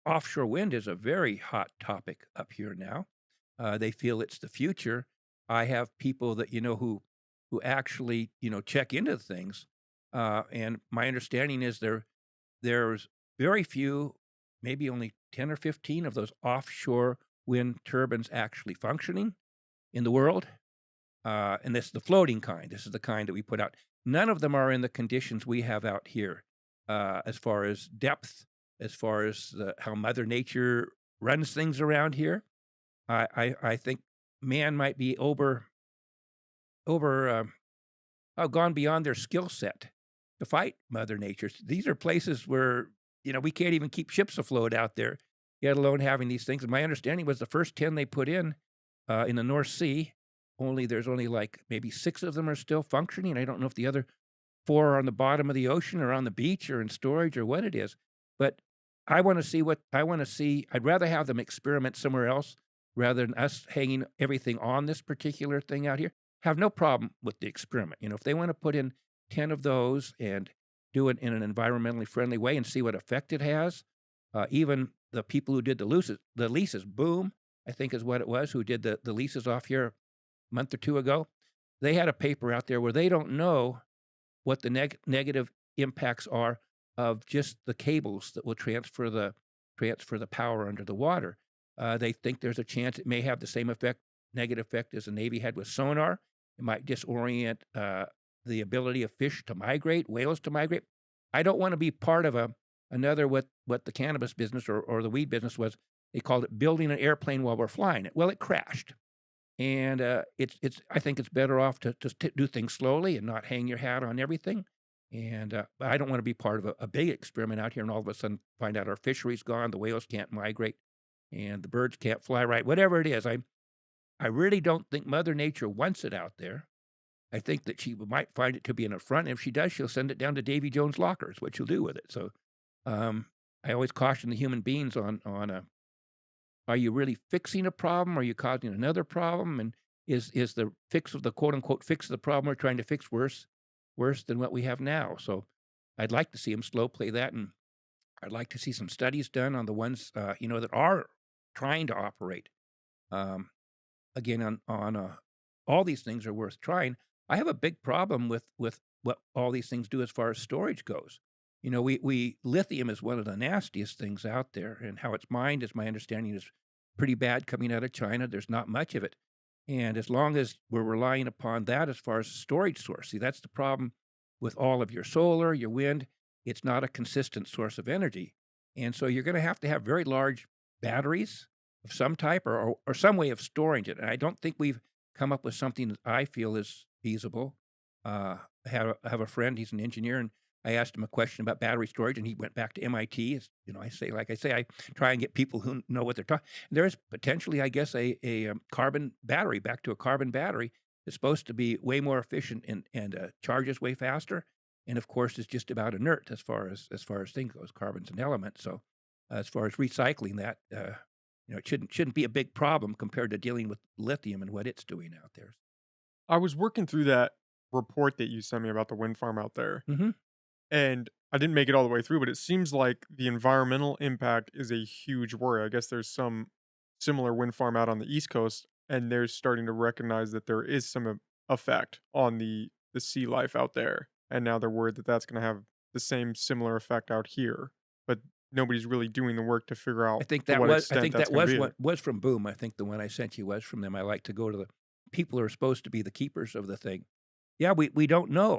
offshore wind is a very hot topic up here now. They feel it's the future. I have people that who actually check into things, and my understanding is there's very few, maybe only 10 or 15 of those offshore wind turbines actually functioning in the world. And this is the floating kind. This is the kind that we put out. None of them are in the conditions we have out here, as far as depth, as far as how Mother Nature runs things around here. I think man might be over gone beyond their skill set to fight Mother Nature. These are places where we can't even keep ships afloat out there, let alone having these things. And my understanding was the first 10 they put in the North Sea. There's only like maybe 6 of them are still functioning. I don't know if the other 4 are on the bottom of the ocean or on the beach or in storage or what it is. But I want to see. I'd rather have them experiment somewhere else rather than us hanging everything on this particular thing out here. Have no problem with the experiment. If they want to put in 10 of those and do it in an environmentally friendly way and see what effect it has. Even the people who did the leases, Boom, I think is what it was, who did the leases off here a month or 2 ago. They had a paper out there where they don't know what the negative impacts are of just the cables that will transfer the power under the water. They think there's a chance it may have the same negative effect as the Navy had with sonar. It might disorient the ability of fish to migrate, whales to migrate. I don't want to be part of another what the cannabis business or the weed business was. They called it building an airplane while we're flying it. Well, it crashed. And it's I think it's better off to do things slowly and not hang your hat on everything. And I don't want to be part of a big experiment out here and all of a sudden find out our fishery's gone, the whales can't migrate, and the birds can't fly right. Whatever it is, I really don't think Mother Nature wants it out there. I think that she might find it to be an affront. If she does, she'll send it down to Davy Jones' lockers, what she'll do with it. So um, I always caution the human beings on are you really fixing a problem? Are you causing another problem? And is the fix of the quote unquote fix of the problem we're trying to fix worse than what we have now? So I'd like to see them slow play that, and I'd like to see some studies done on the ones that are trying to operate. Um, Again, on all these things are worth trying. I have a big problem with what all these things do as far as storage goes. We lithium is one of the nastiest things out there, and how it's mined, as my understanding, is pretty bad coming out of China. There's not much of it, and as long as we're relying upon that as far as a storage source, see, that's the problem with all of your solar, your wind. It's not a consistent source of energy, and so you're going to have very large batteries of some type or some way of storing it. And I don't think we've come up with something that I feel is feasible. I have a friend, he's an engineer, and I asked him a question about battery storage, and he went back to MIT. I try and get people who know what they're talking. There is potentially, I guess, a carbon battery, back to a carbon battery. It's supposed to be way more efficient and charges way faster. And of course, it's just about inert as far as things goes. Carbon's an element. So as far as recycling that, it shouldn't be a big problem compared to dealing with lithium and what it's doing out there. I was working through that report that you sent me about the wind farm out there, Hmm. and I didn't make it all the way through, but it seems like the environmental impact is a huge worry. I guess there's some similar wind farm out on the East Coast, and they're starting to recognize that there is some effect on the sea life out there, and now they're worried that that's going to have the same similar effect out here. But nobody's really doing the work to figure out to what I extent think that's that going to was be. what was from Boom. I think the one I sent you was from them. I like to go to the people who are supposed to be the keepers of the thing. Yeah, we don't know.